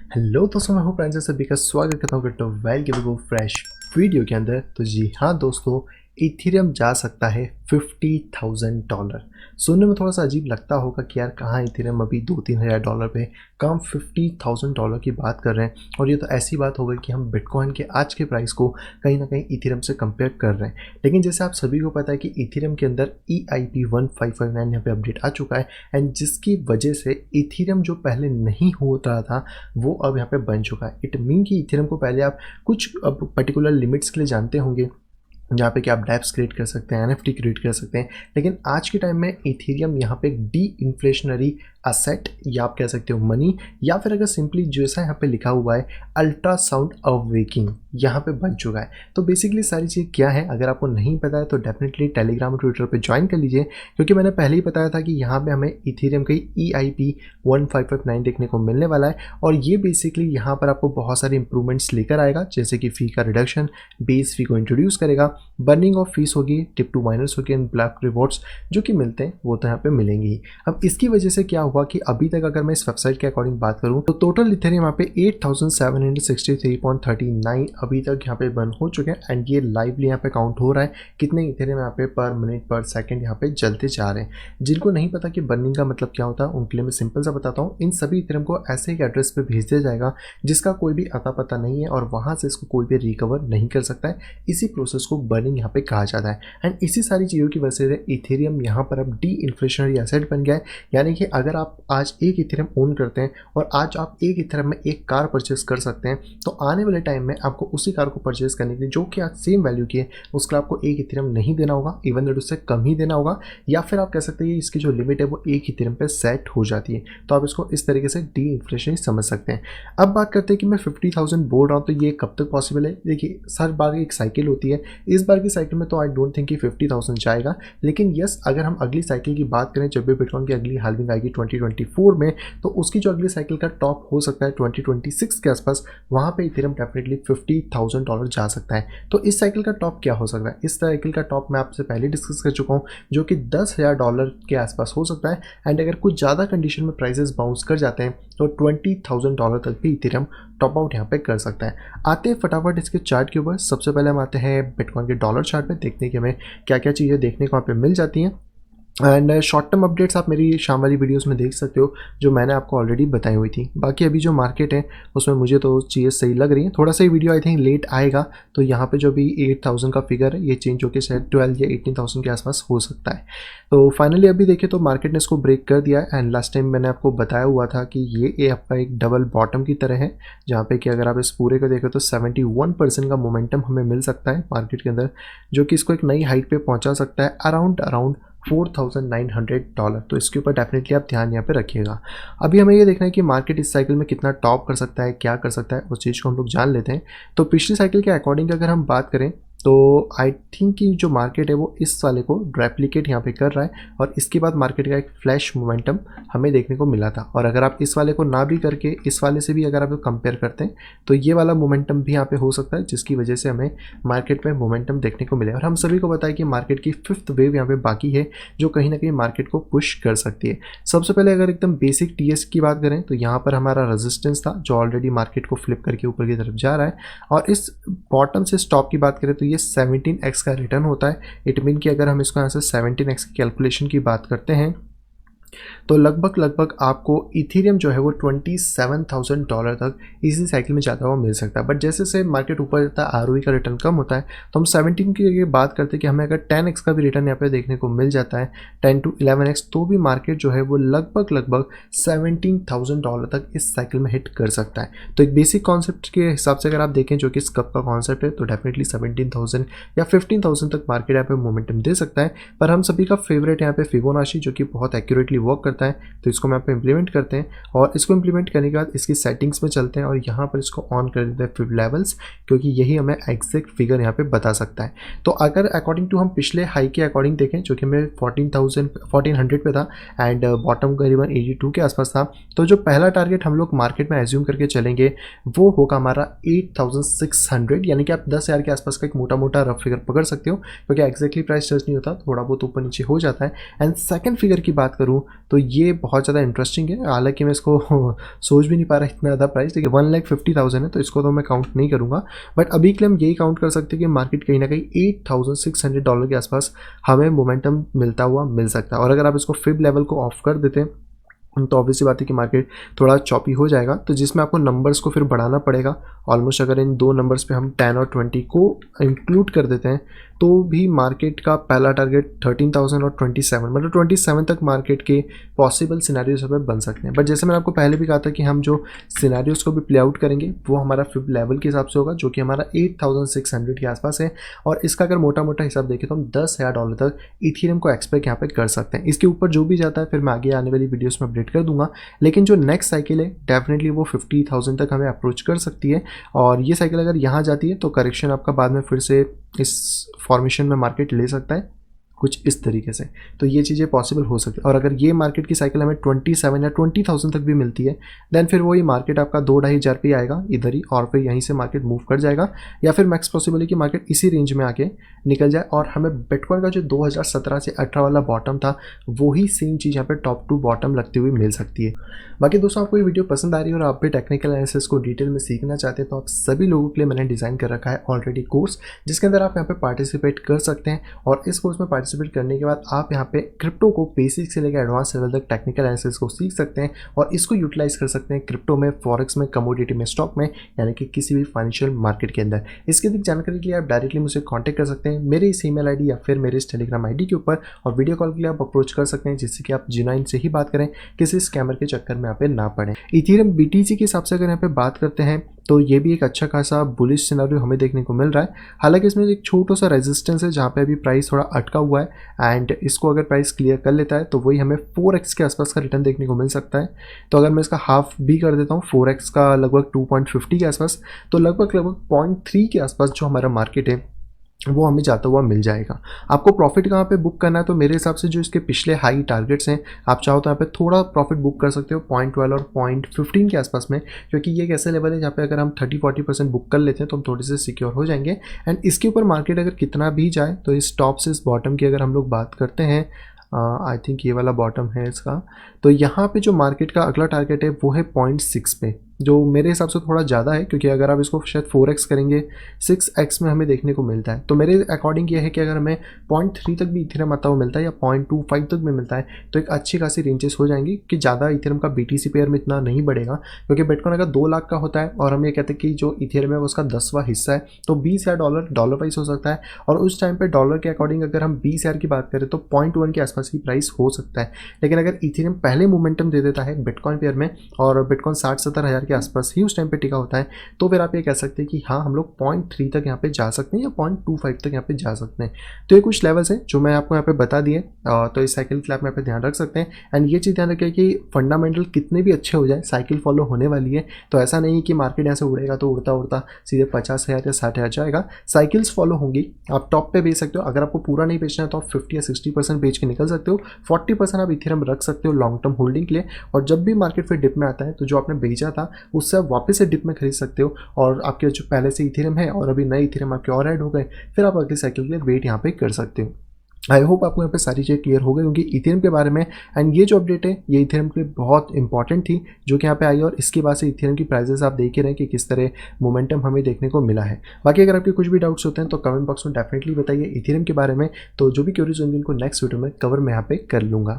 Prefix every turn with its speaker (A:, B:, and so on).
A: Hello दोस्तों, मैं हूं प्रांजल। सभी का स्वागत करता हूं क्रिप्टो वेल के बिल्कुल फ्रेश वीडियो के अंदर। तो जी हाँ दोस्तों, इथेरियम जा सकता है $50,000। सुनने में थोड़ा सा अजीब लगता होगा कि यार कहाँ इथेरियम अभी $2-3 हज़ार पे, कम $50,000 की बात कर रहे हैं। और ये तो ऐसी बात हो गई कि हम बिटकॉइन के आज के प्राइस को कहीं ना कहीं इथेरियम से कंपेयर कर रहे हैं। लेकिन जैसे आप सभी को पता है कि इथेरियम के अंदर EIP 1559 यहाँ पे अपडेट आ चुका है, एंड जिसकी वजह से इथेरियम जो पहले नहीं होता था वो अब यहाँ पे बन चुका है। इट मीन कि इथेरियम को पहले आप कुछ अब पर्टिकुलर लिमिट्स के लिए जानते होंगे, जहाँ पे कि आप डैप्स क्रिएट कर सकते हैं, NFT क्रिएट कर सकते हैं। लेकिन आज के टाइम में इथेरियम यहाँ पे एक डी इन्फ्लेशनरी असेट, या आप कह सकते हो मनी, या फिर अगर सिंपली जैसा यहाँ पे लिखा हुआ है अल्ट्रासाउंड अवेकिंग, यहाँ पे बन चुका है। तो बेसिकली सारी चीज़ क्या है, अगर आपको नहीं पता है तो डेफिनेटली टेलीग्राम और ट्विटर पे ज्वाइन कर लीजिए, क्योंकि मैंने पहले ही बताया था कि यहाँ पे हमें इथेरियम की EIP 1559 देखने को मिलने वाला है। और ये बेसिकली यहाँ पर आपको बहुत सारे इंप्रूवमेंट्स लेकर आएगा, जैसे कि फ़ी का रिडक्शन, बेस फ़ी को इंट्रोड्यूस करेगा, बर्निंग ऑफ फीस होगी, टिप टू माइनर्स होगी, एंड ब्लैक रिवॉर्ड्स जो कि मिलते हैं वो तो यहाँ पे मिलेंगे ही। अब इसकी वजह से क्या हुआ कि अभी तक अगर मैं इस वेबसाइट के अकॉर्डिंग बात करूँ तो टोटल इथेरियम यहाँ पे 8763.39 अभी तक यहाँ पे बर्न हो चुके हैं। एंड ये लाइवली यहाँ पे काउंट हो रहा है कितने इथेरियम यहाँ पे पर मिनट पर सेकंड यहाँ पे जलते जा रहे हैं। जिनको नहीं पता कि बर्निंग का मतलब क्या होता है, उनके लिए मैं सिंपल सा बताता हूँ। इन सभी इथेरियम को ऐसे एक एड्रेस पे भेज दिया जाएगा जिसका कोई भी अता पता नहीं है, और वहाँ से इसको कोई भी रिकवर नहीं कर सकता है। इसी प्रोसेस को बर्निंग यहाँ पे कहा जाता है। एंड इसी सारी चीज़ों की वजह से इथेरियम यहाँ पर अब डी इन्फ्लेशनरी एसेट बन गया है। यानी कि अगर आप आज एक इथेरियम ओन करते हैं और आज आप एक इथेरियम में एक कार परचेस कर सकते हैं, तो आने वाले टाइम में आपको उसी कार को परचेस करने के लिए जो कि आज सेम वैल्यू की है उसका आपको एक इथेरियम नहीं देना होगा, इवन दैट उससे कम ही देना होगा। या फिर आप कह सकते हैं इसकी जो लिमिट है वो एक इथेरियम पे सेट हो जाती है। तो आप इसको इस तरीके से डी इन्फ्लेशनरी समझ सकते हैं। अब बात करते हैं कि मैं 50,000 बोल रहा हूँ तो ये कब तक पॉसिबल है। देखिए, हर बार एक साइकिल होती है। इस बार की साइकिल में तो आई डोंट थिंक कि 50,000 जाएगा, लेकिन यस, अगर हम अगली साइकिल की बात करें, जब भी बिटकॉइन की अगली हाल्विंग आएगी 2024 में, तो उसकी जो अगली साइकिल का टॉप हो सकता है 2026 के आसपास, वहाँ पे इथेरियम डेफिनेटली $50,000 जा सकता है। तो इस साइकिल का टॉप क्या हो सकता है? इस साइकिल का टॉप मैं आपसे पहले डिस्कस कर चुका हूँ, जो कि $10,000 के आसपास हो सकता है। एंड अगर कुछ ज़्यादा कंडीशन में प्राइसेस बाउंस कर जाते हैं तो $20,000 तक भी इथेरियम टॉप आउट यहाँ पे कर सकता है। आते हैं फटाफट इसके चार्ट के ऊपर। सबसे पहले हम आते हैं बिटकॉइन के डॉलर चार्ट पे, देखते हैं कि हमें क्या क्या चीज़ें देखने को वहाँ पे मिल जाती हैं। एंड शॉर्ट टर्म अपडेट्स आप मेरी शाम वाली वीडियोस में देख सकते हो, जो मैंने आपको ऑलरेडी बताई हुई थी। बाकी अभी जो मार्केट है उसमें मुझे तो चीज़ें सही लग रही हैं। थोड़ा सा ये वीडियो आई थिंक लेट आएगा, तो यहाँ पे जो भी 8,000 का फिगर है ये चेंज होकर शायद 12 या 18,000 के आसपास हो सकता है। तो फाइनली अभी देखें तो मार्केट ने इसको ब्रेक कर दिया है। एंड लास्ट टाइम मैंने आपको बताया हुआ था कि ये आपका एक डबल बॉटम की तरह है, जहाँ पे कि अगर आप इस पूरे को देखें तो 71% का मोमेंटम हमें मिल सकता है मार्केट के अंदर, जो कि इसको एक नई हाइट पे पहुंचा सकता है अराउंड $4,900। तो इसके ऊपर डेफिनेटली आप ध्यान यहाँ पे रखिएगा। अभी हमें ये देखना है कि मार्केट इस साइकिल में कितना टॉप कर सकता है, क्या कर सकता है, उस चीज़ को हम लोग जान लेते हैं। तो पिछली साइकिल के अकॉर्डिंग अगर हम बात करें तो आई थिंक कि जो मार्केट है वो इस वाले को रेप्लिकेट यहाँ पे कर रहा है, और इसके बाद मार्केट का एक फ्लैश मोमेंटम हमें देखने को मिला था। और अगर आप इस वाले को ना भी करके इस वाले से भी अगर आप कंपेयर करते हैं तो ये वाला मोमेंटम भी यहाँ पे हो सकता है, जिसकी वजह से हमें मार्केट में मोमेंटम देखने को मिले। और हम सभी को पता है कि मार्केट की 5th वेव यहाँ पे बाकी है, जो कहीं ना कहीं मार्केट को पुश कर सकती है। सबसे पहले अगर एकदम बेसिक TS की बात करें तो यहाँ पर हमारा रेजिस्टेंस था, जो ऑलरेडी मार्केट को फ्लिप करके ऊपर की तरफ जा रहा है। और इस बॉटम से स्टॉप की बात करें तो ये 17x का रिटर्न होता है। इट मीन कि अगर हम इसको यहाँ से 17x की कैलकुलेशन की बात करते हैं तो लगभग आपको इथेरियम जो है वो $27,000 तक इसी साइकिल में जाता हुआ मिल सकता है। बट जैसे जैसे मार्केट ऊपर जाता है ROE का रिटर्न कम होता है, तो हम 17 की जगह बात करते हैं कि हमें अगर 10x का भी रिटर्न यहाँ पे देखने को मिल जाता है, 10 to 11x, तो भी मार्केट जो है वो लगभग $17,000 तक इस साइकिल में हिट कर सकता है। तो एक बेसिक कॉन्सेप्ट के हिसाब से अगर आप देखें जो कि स्कप का कॉन्सेप्ट है, तो डेफिनेटली 17,000 या 15,000 तक मार्केट यहाँ पे मोमेंटम दे सकता है। पर हम सभी का फेवरेट यहाँ पे फिबोनाची, जो कि बहुत एक्यूरेटली वर्क करता है, तो इसको हम यहाँ पे इंप्लीमेंट करते हैं। और इसको इंप्लीमेंट करने के बाद इसकी सेटिंग्स में चलते हैं और यहाँ पर इसको ऑन कर देते हैं फिब लेवल्स, क्योंकि यही हमें एग्जैक्ट फिगर यहाँ पे बता सकता है। तो अगर अकॉर्डिंग टू हम पिछले हाई के अकॉर्डिंग देखें, जो कि हमें 1400 पे था एंड बॉटम करीबन 82 के आसपास था, तो जो पहला टारगेट हम लोग मार्केट में एज्यूम करके चलेंगे वो होगा हमारा 8,600, यानी कि आप 10,000 के आसपास का एक मोटा मोटा रफ फिगर पकड़ सकते हो, क्योंकि एग्जैक्टली प्राइस टच नहीं होता, थोड़ा बहुत ऊपर नीचे हो जाता है। एंड सेकंड फिगर की बात करूँ तो ये बहुत ज़्यादा इंटरेस्टिंग है। हालांकि मैं इसको सोच भी नहीं पा रहा इतना ज़्यादा प्राइस, लेकिन 1,50,000 है तो इसको तो मैं काउंट नहीं करूँगा। बट अभी के लिए हम यही काउंट कर सकते हैं कि मार्केट कहीं ना कहीं $8,600 के आसपास हमें मोमेंटम मिलता हुआ मिल सकता है। और अगर आप इसको फिब लेवल को ऑफ कर देते हैं तो ऑब्वियसली बात है कि मार्केट थोड़ा चॉपी हो जाएगा, तो जिसमें आपको नंबर्स को फिर बढ़ाना पड़ेगा। ऑलमोस्ट अगर इन दो नंबर्स पे हम 10 और 20 को इंक्लूड कर देते हैं तो भी मार्केट का पहला टारगेट 13,000 और 27 मतलब 27 तक मार्केट के पॉसिबल सिनेरियोज हमें बन सकते हैं। बट जैसे मैंने आपको पहले भी कहा था कि हम जो सिनेरियोज को भी प्ले आउट करेंगे वो हमारा फिब लेवल के हिसाब से होगा, जो कि हमारा 8,600 के आसपास है। और इसका अगर मोटा मोटा हिसाब देखें तो हम $10,000 तक इथेरियम को एक्सपेक्ट यहाँ पे कर सकते हैं। इसके ऊपर जो भी जाता है फिर मैं आगे आने वाली वीडियोस में अपडेट कर दूंगा, लेकिन जो नेक्स्ट साइकिल है डेफिनेटली वो 50,000 तक हमें अप्रोच कर सकती है। और ये साइकिल अगर यहाँ जाती है तो करेक्शन आपका बाद में फिर से इस फॉर्मेशन में मार्केट ले सकता है कुछ इस तरीके से। तो ये चीज़ें पॉसिबल हो सकती है। और अगर ये मार्केट की साइकिल हमें 27 या 20,000 तक भी मिलती है देन फिर वही मार्केट आपका 2-2.5 हज़ार पे आएगा इधर ही, और फिर यहीं से मार्केट मूव कर जाएगा। या फिर मैक्स पॉसिबल है कि मार्केट इसी रेंज में आके निकल जाए और हमें बिटकॉइन का जो 2017 से 18 वाला बॉटम था वही सेम चीज़ यहाँ पे टॉप टू बॉटम लगती हुई मिल सकती है। बाकी दोस्तों आपको ये वीडियो पसंद आ रही है और आप भी टेक्निकल एनालिसिस को डिटेल में सीखना चाहते हैं तो आप सभी लोगों के लिए मैंने डिज़ाइन कर रखा है ऑलरेडी कोर्स, जिसके अंदर आप यहाँ पे पार्टिसिपेट कर सकते हैं। और इस कोर्स में पार्टिसिपेट करने के बाद आप यहाँ पे क्रिप्टो को बेसिक से लेकर एडवांस लेवल तक टेक्निकल एनालिसिस को सीख सकते हैं और इसको यूटिलाइज कर सकते हैं क्रिप्टो में, फॉरेक्स में, कमोडिटी में, स्टॉक में, यानी कि किसी भी फाइनेंशियल मार्केट के अंदर। इसकी अधिक जानकारी के लिए आप डायरेक्टली मुझसे कॉन्टैक्ट कर सकते हैं मेरे इस ईमेल आईडी या फिर मेरे इस टेलीग्राम आईडी के ऊपर, और वीडियो कॉल के लिए आप अप्रोच कर सकते हैं जिससे कि आप जेन्युइन से ही बात करें, किसी स्कैमर के चक्कर में यहाँ पे ना पड़े। इथेरियम BTC के हिसाब से अगर यहाँ पे बात करते हैं तो ये भी एक अच्छा खासा बुलिश सिनेरियो हमें देखने को मिल रहा है। हालांकि इसमें एक छोटा सा रेजिस्टेंस है जहाँ पे अभी प्राइस थोड़ा अटका हुआ है एंड इसको अगर प्राइस क्लियर कर लेता है तो वही हमें 4x के आसपास का रिटर्न देखने को मिल सकता है। तो अगर मैं इसका हाफ भी कर देता हूँ 4x का लगभग 2.50 के आसपास, तो लगभग 0.3 के आसपास जो हमारा मार्केट है वो हमें जाता हुआ मिल जाएगा। आपको प्रॉफिट कहाँ पे बुक करना है तो मेरे हिसाब से जो इसके पिछले हाई टारगेट्स हैं आप चाहो तो यहाँ पे थोड़ा प्रॉफिट बुक कर सकते हो 0.12 और 0.15 के आसपास में, क्योंकि ये एक ऐसा लेवल है जहाँ पे अगर हम 30-40% बुक कर लेते हैं तो हम थोड़े से सिक्योर हो जाएंगे। एंड इसके ऊपर मार्केट अगर कितना भी जाए तो इस टॉप से इस बॉटम की अगर हम लोग बात करते हैं, आई थिंक ये वाला बॉटम है इसका, तो यहाँ पे जो मार्केट का अगला टारगेट है वो है 0.6 पे, जो मेरे हिसाब से थोड़ा ज़्यादा है क्योंकि अगर आप इसको शायद 4x करेंगे 6x में हमें देखने को मिलता है। तो मेरे अकॉर्डिंग ये है कि अगर हमें 0.3 तक भी इथेरियम आता हुआ मिलता है या 0.25 तक भी मिलता है तो एक अच्छी खासी रेंजेस हो जाएंगी कि ज़्यादा इथेरियम का BTC पेयर में इतना नहीं बढ़ेगा, क्योंकि बिटकॉइन अगर 2 लाख का होता है और हम ये कहते हैं कि जो इथेरियम है उसका 10वां हिस्सा है तो $20,000 डॉलर प्राइस हो सकता है। और उस टाइम पर डॉलर के अकॉर्डिंग अगर हम 20,000 की बात करें तो 0.1 के आसपास की प्राइस हो सकता है। लेकिन अगर इथेरियम पहले मोमेंटम दे देता है बिटकॉइन पेयर में और बिटकॉइन 60-70 हज़ार के आसपास ही उस टाइम पे टिका होता है तो फिर आप ये कह सकते हैं कि हाँ हम लोग 0.3 तक यहाँ पे जा सकते हैं या 0.25 तक यहाँ पे जा सकते हैं। तो ये कुछ लेवल्स हैं जो मैं आपको यहाँ पे बता दिए, तो इस साइकिल के लिए आप यहाँ पे ध्यान रख सकते हैं। एंड ये चीज़ ध्यान रखें कि फंडामेंटल कितने भी अच्छे हो जाए साइकिल फॉलो होने वाली है, तो ऐसा नहीं कि मार्केट यहाँ से उड़ेगा तो उड़ता उड़ता सीधे 50,000 या 60,000 जाएगा। साइकिल्स फॉलो होंगी, आप टॉप पे बेच सकते हो। अगर आपको पूरा नहीं बेचना है तो आप 50 या 60% बेच के निकल सकते हो, 40% आप इथेरियम रख सकते हो लॉन्ग टर्म होल्डिंग के लिए। और जब भी मार्केट फिर डिप में आता है तो जो आपने बेचा था उससे आप वापस से डिप में खरीद सकते हो और आपके जो पहले से इथेरियम है और अभी नए इथेरियम आपके और ऐड हो गए, फिर आप अगले साइकिल के लिए वेट यहाँ पे कर सकते हो। आई होप आपको यहाँ पे सारी चीज़ें क्लियर हो गई होंगी इथेरियम के बारे में। एंड ये जो अपडेट है ये इथेरियम के लिए बहुत इंपॉर्टेंट थी जो कि यहाँ पे आई, और इसके बाद से इथेरियम की प्राइसेस आप देख ही रहे हैं कि किस तरह मोमेंटम हमें देखने को मिला है। बाकी अगर आपके कुछ भी डाउट्स होते हैं तो कमेंट बॉक्स में डेफिनेटली बताइए इथेरियम के बारे में, तो जो भी क्वेरीज होंगी उनको नेक्स्ट वीडियो में कवर मैं यहाँ पे कर लूँगा।